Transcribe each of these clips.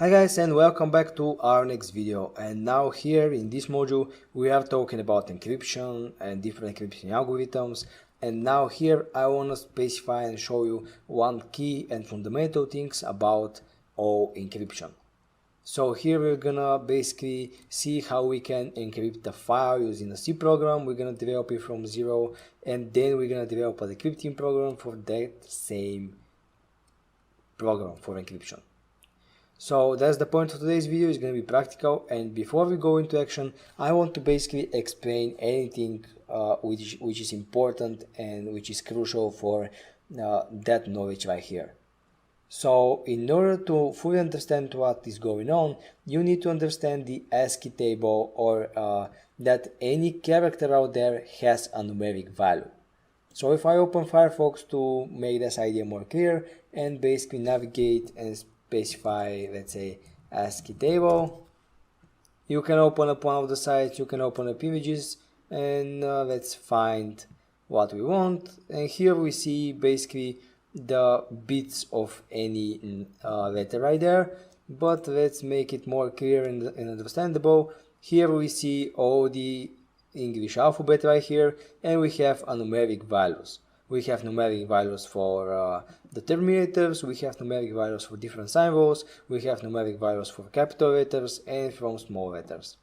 Hi guys, and welcome back to our next video. And now here in this module we are talking about encryption and different encryption algorithms. And now here I want to specify and show you one key and fundamental things about all encryption. So here we're gonna basically see how we can encrypt the file using a C program. We're gonna develop it from zero, and then we're gonna develop a decrypting program for that same program for encryption. So that's the point of today's video. It's going to be practical, and before we go into action I want to basically explain anything which is important and which is crucial for that knowledge right here. So in order to fully understand what is going on, you need to understand the Ascii table, or that any character out there has a numeric value. So if I open Firefox to make this idea more clear and basically navigate and specify, let's say, Ascii table, you can open up one of the sites, you can open up images, and let's find what we want. And here we see basically the bits of any letter right there, but let's make it more clear and understandable. Here we see all the English alphabet right here, and we have a numeric values. We have numeric values for the terminators, we have numeric values for different symbols, we have numeric values for capital letters and from small letters.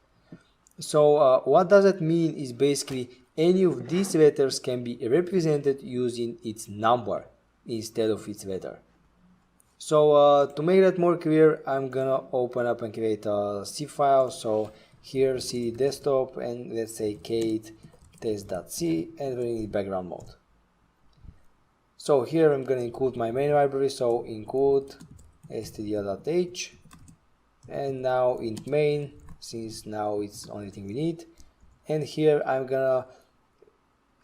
So what does that mean is basically any of these letters can be represented using its number instead of its letter. So to make that more clear, I'm gonna open up and create a C file. So here cd desktop, and let's say kate test.c, and we need background mode. So here I'm going to include my main library, so include stdio.h, and now int main, since now it's the only thing we need. And here I'm going to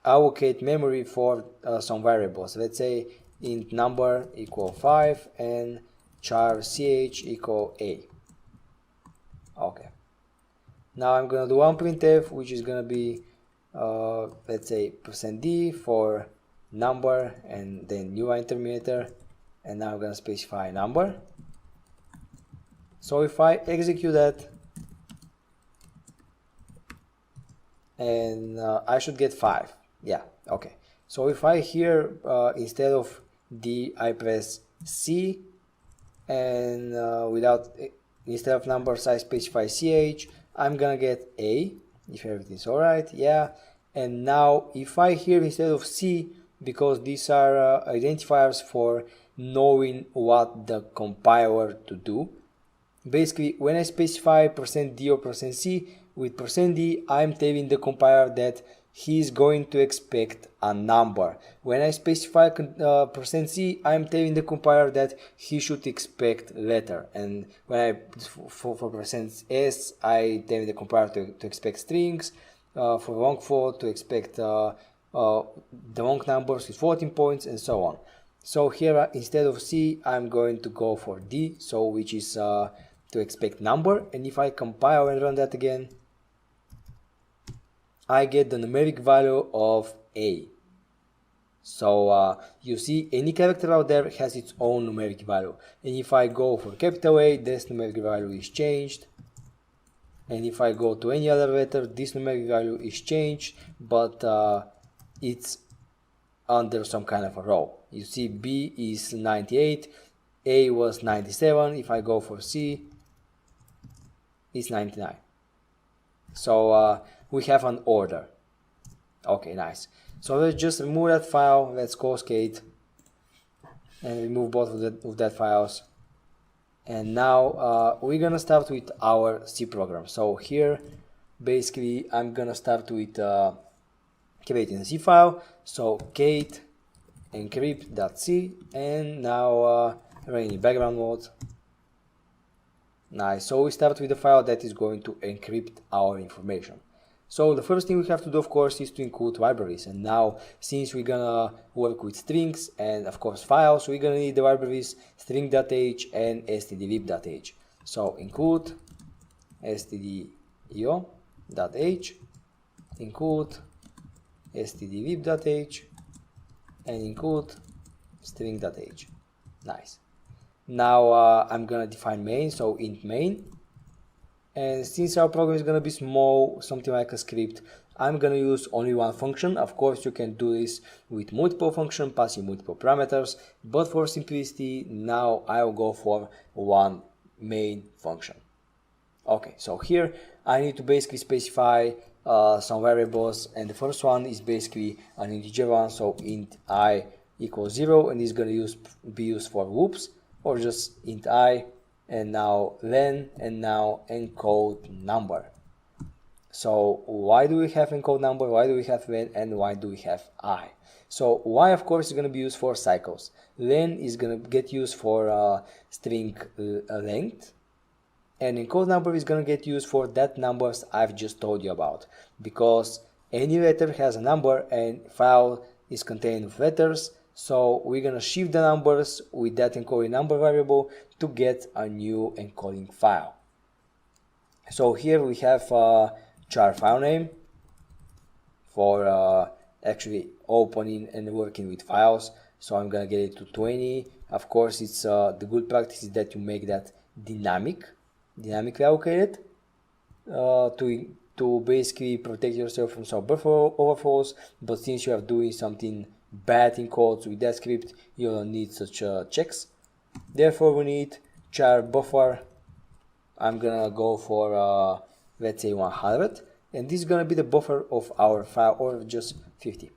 allocate memory for some variables. Let's say int number equal 5 and char ch equal a. Okay. Now I'm going to do one printf, which is going to be let's say %d for number and then new line terminator, and now I'm going to specify number. So if I execute that, and I should get 5. Yeah, okay. So if I here instead of D I press C, and instead of numbers I specify ch, I'm gonna get A if everything's alright. Yeah. And now if I here instead of C, because these are identifiers for knowing what the compiler to do. Basically, when I specify %d or %c, with %d I'm telling the compiler that he's going to expect a number. When I specify %c, I'm telling the compiler that he should expect letter. And when I for %s, I tell the compiler to expect strings. For long for to expect the long numbers with 14 points, and so on. So here instead of C I'm going to go for D, so which is to expect number. And if I compile and run that again, I get the numeric value of A. So you see any character out there has its own numeric value, and if I go for capital A, this numeric value is changed. And if I go to any other letter, this numeric value is changed, but it's under some kind of a row. You see B is 98, A was 97, if I go for C, it's 99. So we have an order. Okay, nice. So let's just remove that file, let's close Kate, and remove both of that files. And now we're gonna start with our C program. So here basically I'm gonna start with creating a C file. So kate encrypt.c, and now running in background mode. Nice. So we start with the file that is going to encrypt our information. So the first thing we have to do, of course, is to include libraries. And now, since we're gonna work with strings and of course files, we're gonna need the libraries string.h and stdlib.h. So include stdio.h, include stdlib.h, and include string.h. Nice. Now I'm gonna define main, so int main. And since our program is gonna be small, something like a script, I'm gonna use only one function. Of course, you can do this with multiple functions, passing multiple parameters, but for simplicity, now I'll go for one main function. Okay, so here I need to basically specify some variables, and the first one is basically an integer one, so int I equals 0, and it's gonna be used for loops, or just int I, and now len, and now encode number. So why do we have encode number, why do we have len, and why do we have I? So y, of course, is going to be used for cycles. Len is going to get used for string length, and encode number is going to get used for that numbers I've just told you about, because any letter has a number and file is contained with letters. So we're going to shift the numbers with that encoding number variable to get a new encoding file. So here we have char file name for actually opening and working with files. So I'm gonna get it to 20. Of course, it's the good practice is that you make that dynamically allocated to basically protect yourself from some buffer overflows. But since you are doing something bad in codes with that script, you don't need such checks. Therefore, we need char buffer. I'm gonna go for let's say 100, and this is gonna be the buffer of our file, or just 50.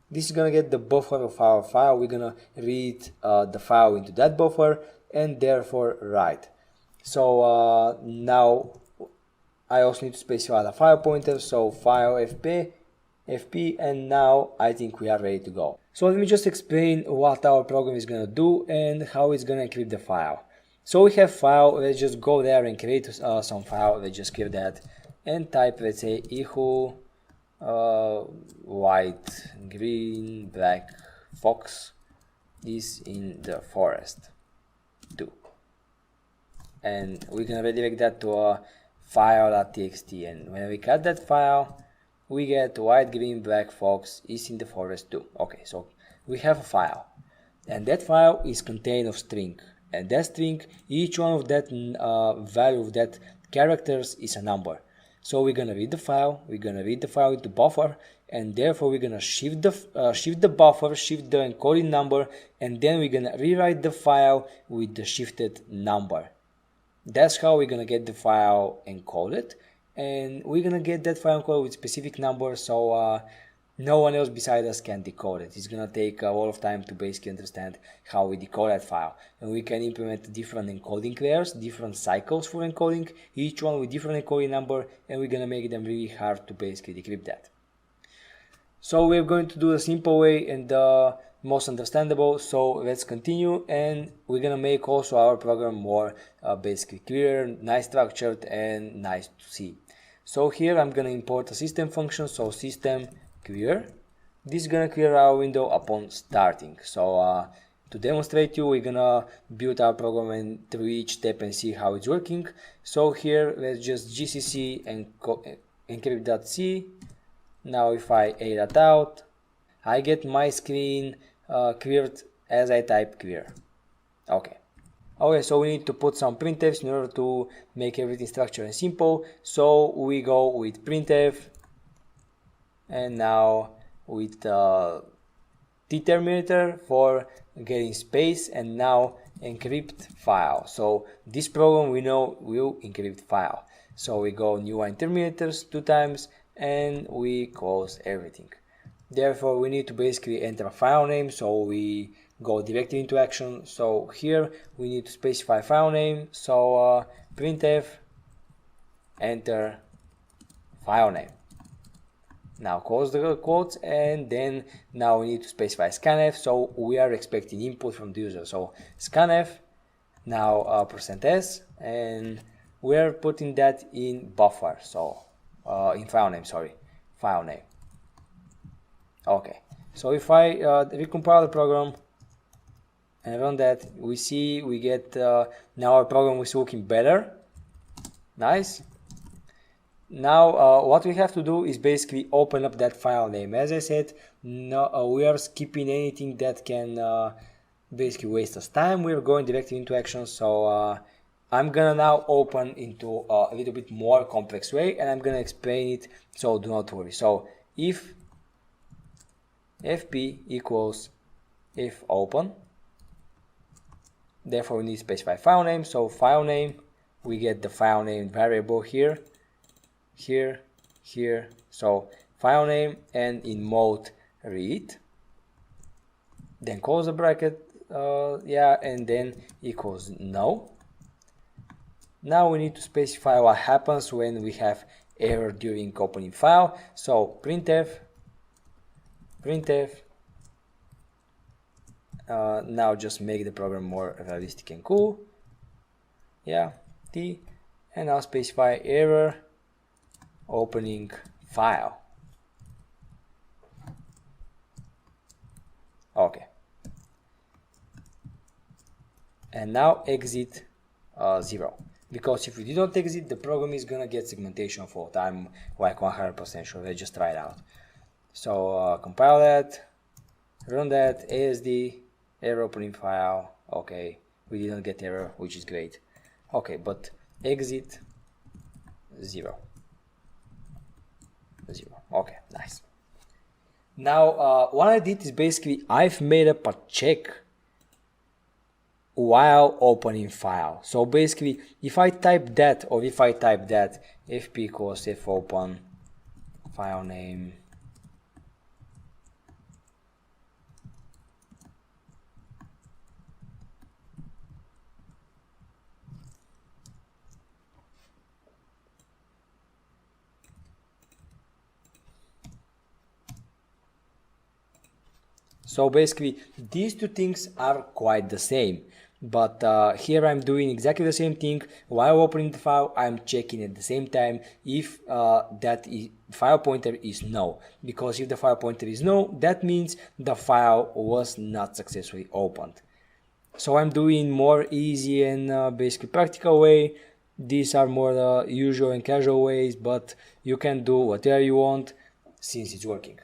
This is gonna get the buffer of our file. We're gonna read the file into that buffer and therefore write. So now I also need to specify the file pointer, so file fp, and now I think we are ready to go. So let me just explain what our program is gonna do and how it's gonna encrypt the file. So we have file, let's just go there and create some file. Let's just give that and type, let's say, ihu white, green, black fox is in the forest 2. And we can redirect that to a file.txt, and when we cut that file, we get white, green, black fox is in the forest 2. Okay, so we have a file, and that file is contained of string. And that string, each one of that value of that characters is a number. So we're gonna read the file. We're gonna read the file into buffer, and therefore we're gonna shift the buffer, shift the encoding number, and then we're gonna rewrite the file with the shifted number. That's how we're gonna get the file encoded, and we're gonna get that file encoded with specific number, so no one else besides us can decode it. It's gonna take a lot of time to basically understand how we decode that file. And we can implement different encoding layers, different cycles for encoding, each one with different encoding number, and we're gonna make them really hard to basically decrypt that. So we're going to do the simple way and the most understandable. So let's continue, and we're gonna make also our program more basically clear, nice structured, and nice to see. So here I'm gonna import a system function, so system clear. This is gonna clear our window upon starting. So to demonstrate you, we're gonna build our program and through each step and see how it's working. So here let's just gcc and encrypt.c. Now if I a that out, I get my screen cleared as I type clear. Okay, so we need to put some printfs in order to make everything structured and simple. So we go with printf, and now with t terminator for getting space, and now encrypt file. So this program we know will encrypt file. So we go new line terminators 2 times, and we close everything. Therefore we need to basically enter a file name, so we go directly into action. So here we need to specify file name, so printf enter file name. Now close the quotes, and then now we need to specify scanf, so we are expecting input from the user. So scanf, now %s, and we're putting that in buffer, so in file name, file name. Okay, so if I recompile the program and run that, we see we get now our program is looking better. Nice. Now what we have to do is basically open up that file name. As I said, no, we are skipping anything that can basically waste us time. We're going directly into action. So I'm gonna now open into a little bit more complex way, and I'm gonna explain it, so do not worry. So if fp equals if open, therefore we need to specify file name. So file name, we get the file name variable here, here, here. So file name, and in mode read, then close the bracket, and then equals no. Now we need to specify what happens when we have error during opening file. So printf, now just make the program more realistic and cool. T, and now specify error opening file. Okay. And now exit 0. Because if we didn't exit, the program is gonna get segmentation fault. I'm like 100% sure. Let's just try it out. So compile that, run that, ASD, error opening file. Okay, we didn't get error, which is great. Okay, but exit 0. Okay, nice. Now what I did is basically I've made up a check while opening file. So basically if I type that, or if I type that fp equals if open file name, so basically these two things are quite the same, but here I'm doing exactly the same thing. While opening the file, I'm checking at the same time if file pointer is no, because if the file pointer is no, that means the file was not successfully opened. So I'm doing more easy and basically practical way. These are more the usual and casual ways, but you can do whatever you want since it's working.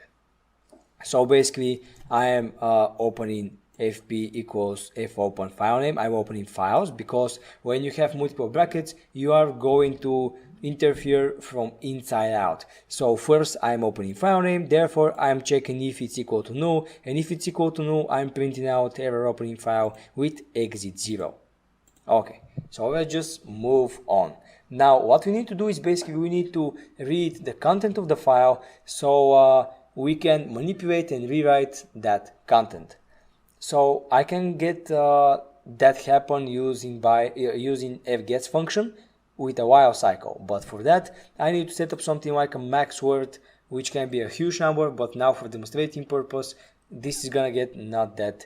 So basically I am opening fp equals if open file name. I'm opening files because when you have multiple brackets, you are going to interfere from inside out. So first I'm opening file name, therefore I'm checking if it's equal to null, and if it's equal to null, I'm printing out error opening file with exit 0. Okay, so let's just move on. Now what we need to do is basically we need to read the content of the file, so we can manipulate and rewrite that content. So I can get that happen using fgets function with a while cycle, but for that I need to set up something like a max word, which can be a huge number, but now for demonstrating purpose this is gonna get not that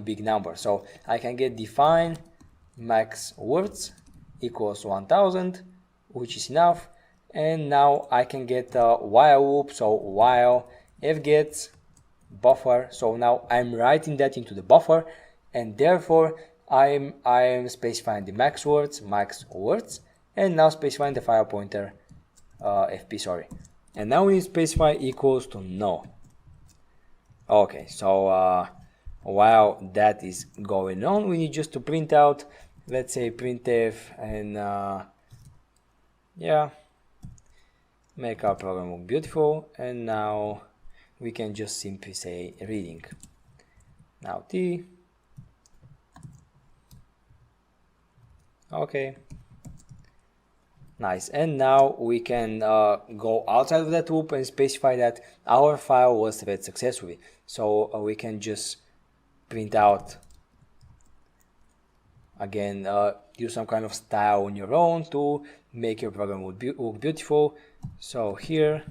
big number. So I can get define max words equals 1000, which is enough, and now I can get a while loop. So while fgets buffer, so now I'm writing that into the buffer, and therefore I'm specifying the max words, and now specifying the file pointer fp, and now we specify equals to no. Okay, so while that is going on, we need just to print out, let's say printf, and make our program look beautiful, and now we can just simply say reading. Now t. Okay, nice. And now we can go outside of that loop and specify that our file was read successfully. So we can just print out again, use some kind of style on your own to make your program look beautiful. So here,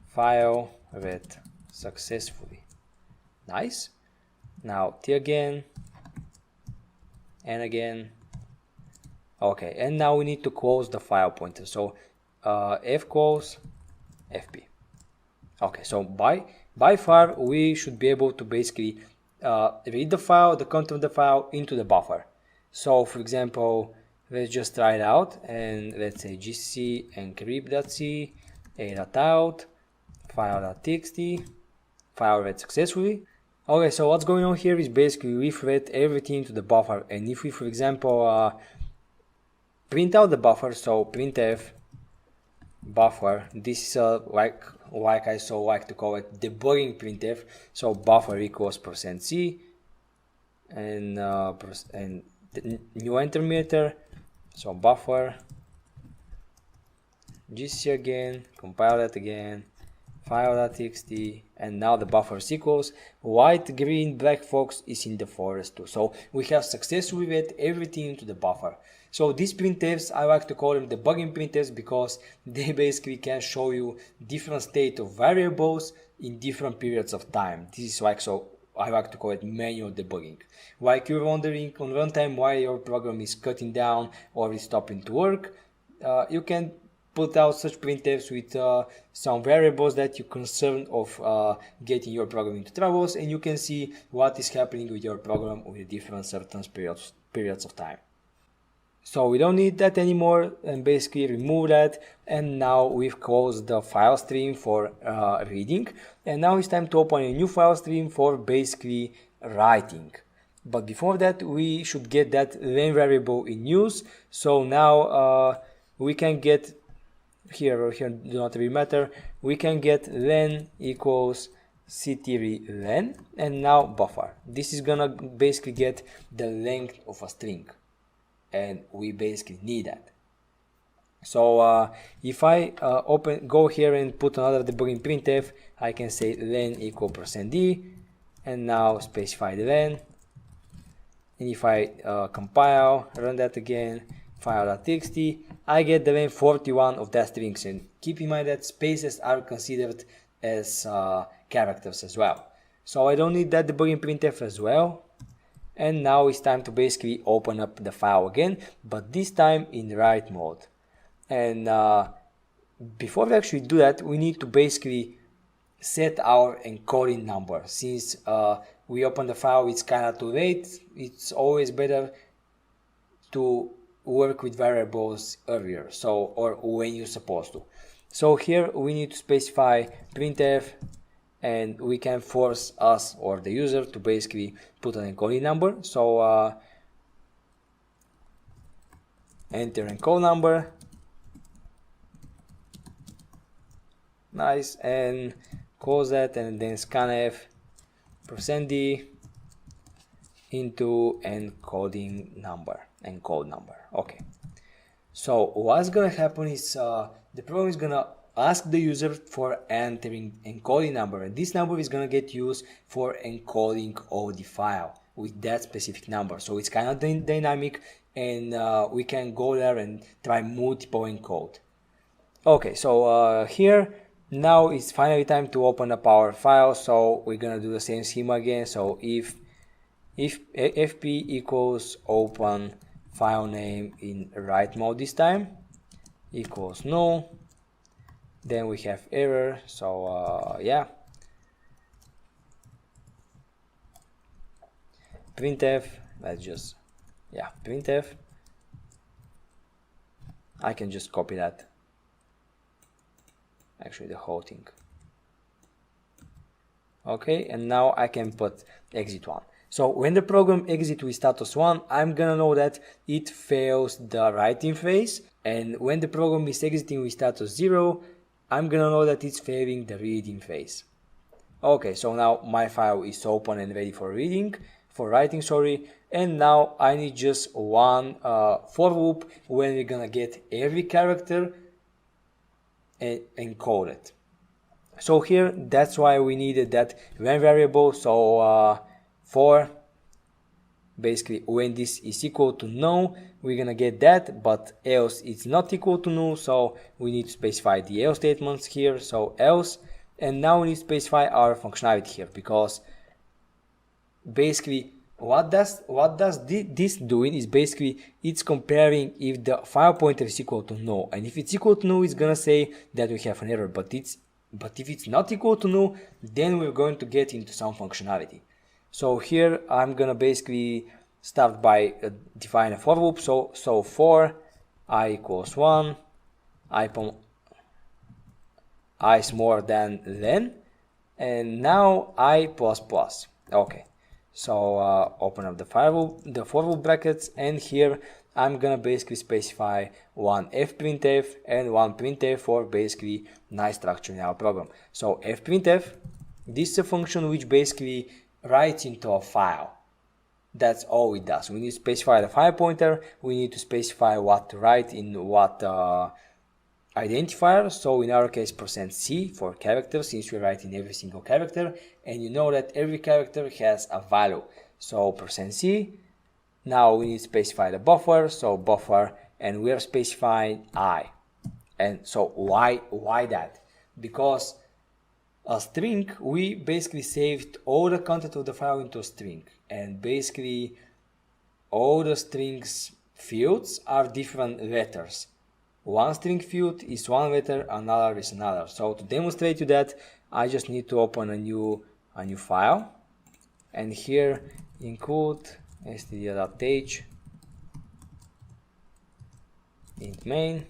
file read successfully. Nice. Now t again, and again. Okay, and now we need to close the file pointer. So f close fp. Okay, so by far we should be able to basically read the file, the content of the file into the buffer. So for example, let's just try it out, and let's say gcc encrypt.c a.out file.txt, file read successfully. Okay, so what's going on here is basically we've read everything to the buffer, and if we, for example, print out the buffer, so printf buffer, this is like I so like to call it debugging printf, so buffer equals %c and the new enter meter, so buffer gcc again, compile that again, file.txt, and now the buffer equals white, green, black fox is in the forest too. So we have successfully read everything into the buffer. So these printfs, I like to call them debugging printfs because they basically can show you different state of variables in different periods of time. This is like, so I like to call it manual debugging. Like you're wondering on runtime why your program is cutting down or is stopping to work, you can put out such printfs with some variables that you're concerned of getting your program into troubles, and you can see what is happening with your program with different certain periods of time. So we don't need that anymore, and basically remove that, and now we've closed the file stream for reading, and now it's time to open a new file stream for basically writing. But before that we should get that len variable in use. So now we can get here or here, do not really matter, we can get len equals ctr len, and now buffer. This is gonna basically get the length of a string, and we basically need that. So if I go here and put another debugging printf, I can say len equal %d, and now specify the len, and if I compile, run that again, file.txt, I get the len 41 of that strings, and keep in mind that spaces are considered as characters as well. So I don't need that debugging printf as well. And now it's time to basically open up the file again, but this time in write mode. And before we actually do that, we need to basically set our encoding number. Since we open the file, it's kind of too late. It's always better to work with variables earlier, so, or when you're supposed to. So here we need to specify printf, and we can force us or the user to basically put an encoding number. So enter encode number, nice, and close that, and then scanf %d into encode number. Okay, so what's gonna happen is the program is gonna ask the user for entering encoding number, and this number is gonna get used for encoding of the file with that specific number. So it's kind of dynamic, and we can go there and try multiple encode. Okay, so here now it's finally time to open up our file. So we're gonna do the same schema again. So if fp equals open file name in write mode this time equals null, then we have error. So yeah, printf, let's just, yeah, printf, I can just copy that, actually the whole thing. Okay, and now I can put exit 1. So when the program exits with status 1, I'm gonna know that it fails the writing phase, and when the program is exiting with status 0, I'm gonna know that it's failing the reading phase. Okay, so now my file is open and ready for writing, sorry, and now I need just one for loop when we're gonna get every character encoded. So here, that's why we needed that when variable. So for basically when this is equal to null, we're gonna get that, but else it's not equal to null, so we need to specify the else statements here. So else, and now we need to specify our functionality here, because basically what does this doing is basically it's comparing if the file pointer is equal to null, and if it's equal to null, it's gonna say that we have an error, but if it's not equal to null, then we're going to get into some functionality. So here I'm gonna basically start by define a for loop. So for I equals 1, I is more than len, and now I plus plus. Okay, so open up the for loop brackets, and here I'm gonna basically specify one fprintf and one printf for basically nice structure in our program. So fprintf, this is a function which basically writes into a file. That's all it does. We need to specify the file pointer, we need to specify what to write in what identifier. So in our case %c for character, since we're writing every single character, and you know that every character has a value. So %c. Now we need to specify the buffer, so buffer, and we are specifying I. And so why that? Because a string, we basically saved all the content of the file into a string, and basically all the strings fields are different letters. One string field is one letter, another is another. So to demonstrate you that, I just need to open a new file, and here include std.h int main,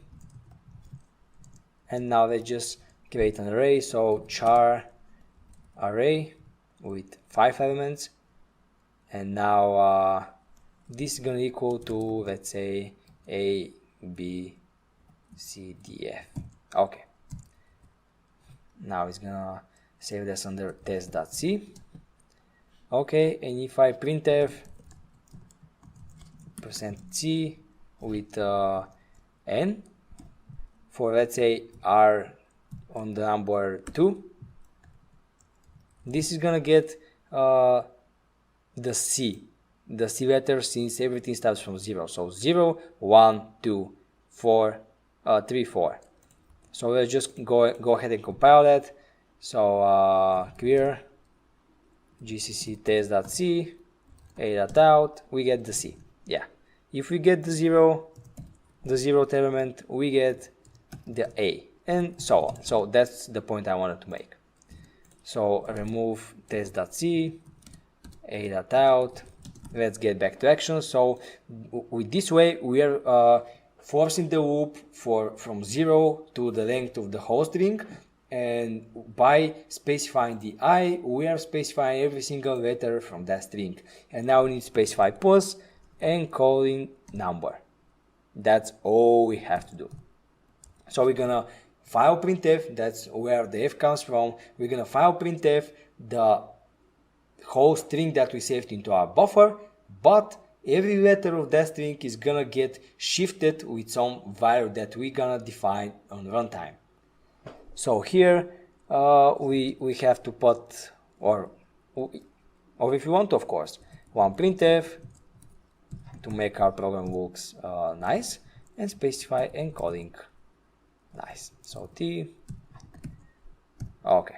and now let's just create an array. So char array with 5 elements, and now this is gonna equal to, let's say, a b c d f. Okay, now it's gonna save this under test.c. okay, and if I printf %c with n for, let's say, r on the number 2, this is gonna get the c letter, since everything starts from 0. So 0, 1, 2, 4, 3, 4. So let's just go ahead and compile that. So clear gcc test.c a.out, we get the c. Yeah, if we get the 0th element, we get the a, and so on. So that's the point I wanted to make. So remove test.c a.out. Let's get back to action. So with this way, we are forcing the loop from 0 to the length of the whole string, and by specifying the I, we are specifying every single letter from that string. And now we need to specify plus and calling number. That's all we have to do. So we're gonna file printf, that's where the f comes from. We're gonna file printf the whole string that we saved into our buffer, but every letter of that string is gonna get shifted with some value that we're gonna define on runtime. So here we have to put, or if you want to, of course, one printf to make our program looks nice, and specify encoding. Nice. So t. Okay.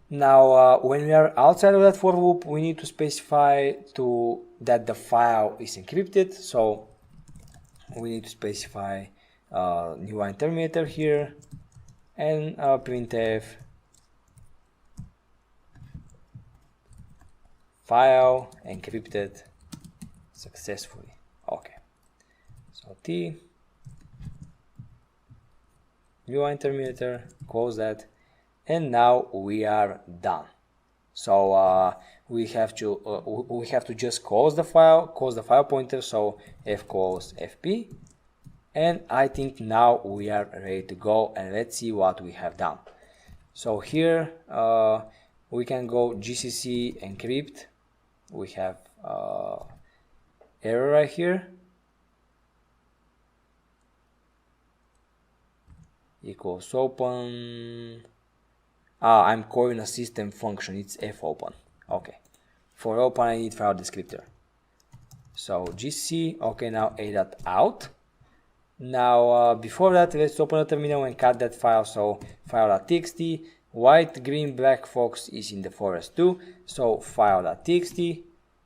Now when we are outside of that for loop, we need to specify that the file is encrypted. So we need to specify new line terminator here, and printf file encrypted successfully. Okay, so t new line terminator, close that, and now we are done. So we have to just close the file pointer. So f close fp, and I think now we are ready to go, and let's see what we have done. So here we can go gcc encrypt. We have error right here, equals open. I'm calling a system function, it's fopen. Okay, for open I need file descriptor. So gcc, okay, now a.out. Now before that, let's open a terminal and cut that file. So file.txt, white, green, black fox is in the forest too. So file.txt,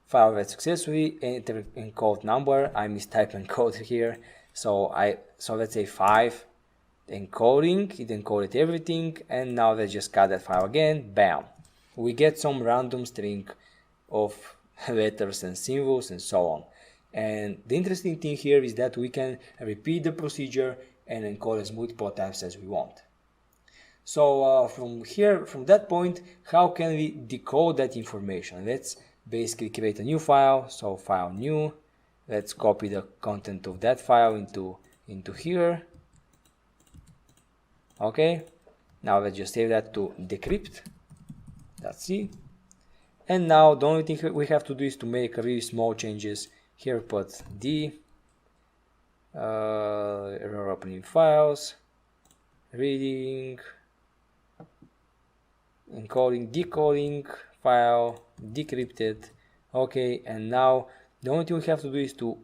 file read successfully, enter encode number. I mistyped encode here. So let's say 5. Encoding, it encoded everything, and now let's just cut that file again. Bam, we get some random string of letters and symbols and so on. And the interesting thing here is that we can repeat the procedure and encode as multiple times as we want. So from here, from that point, how can we decode that information? Let's basically create a new file. So file new. Let's copy the content of that file into here. Okay. Now let's just save that to decrypt.c. And now the only thing we have to do is to make really small changes. Here put d, error opening files, reading, encoding, decoding file, decrypted. Okay, and now the only thing we have to do is to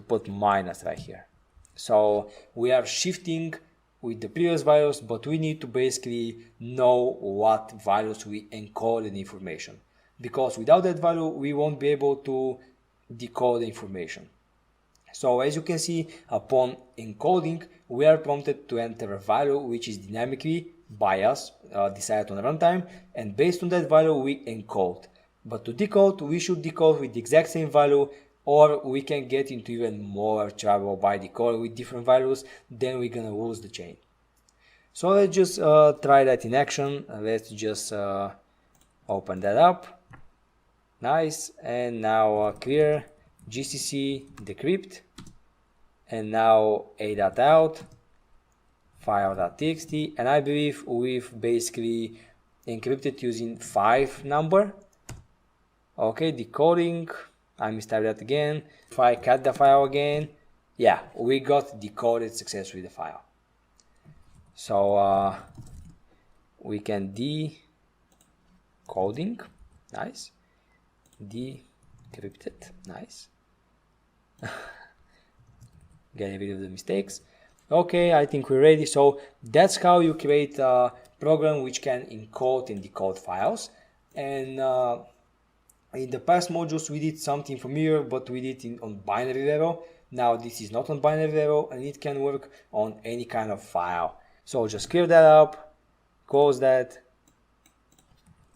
put minus right here. So we are shifting with the previous values, but we need to basically know what values we encode in information, because without that value we won't be able to decode the information. So as you can see, upon encoding, we are prompted to enter a value which is dynamically by us, decided on runtime, and based on that value we encode. But to decode, we should decode with the exact same value, or we can get into even more trouble by decoding with different values. Then we're gonna lose the chain. So let's just try that in action. Let's just open that up. Nice. And now clear gcc decrypt, and now a.out file.txt, and I believe we've basically encrypted using 5 number. Okay, decoding, I mistyped that again. If I cut the file again, yeah, we got decoded successfully the file. So we can decoding, nice, decrypted, nice. Getting rid of the mistakes. Okay, I think we're ready. So that's how you create a program which can encode and decode files. And in the past modules we did something familiar, but we did it on binary level. Now this is not on binary level, and it can work on any kind of file. So just clear that up, close that,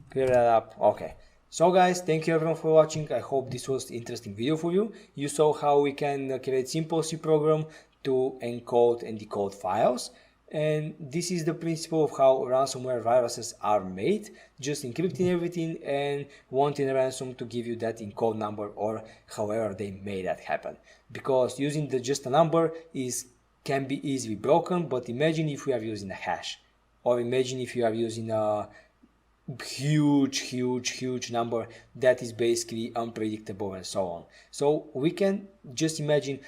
clear that up. Okay. So guys, thank you everyone for watching. I hope this was an interesting video for you. You saw how we can create simple C program to encode and decode files. And this is the principle of how ransomware viruses are made, just encrypting everything and wanting a ransom to give you that encode number, or however they made that happen. Because using just a number can be easily broken, but imagine if we are using a hash, or imagine if you are using a huge number that is basically unpredictable and so on. So we can just imagine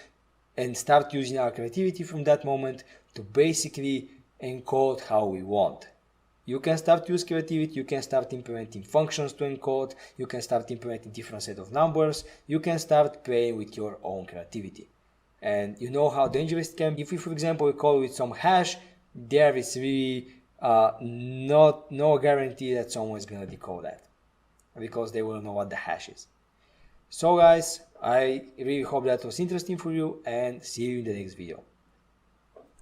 and start using our creativity from that moment to basically encode how we want. You can start use creativity, you can start implementing functions to encode, you can start implementing different set of numbers, you can start playing with your own creativity. And you know how dangerous it can be. If we, for example, we call with some hash, there is really no guarantee that someone is gonna decode that, because they will know what the hash is. So guys, I really hope that was interesting for you, and see you in the next video.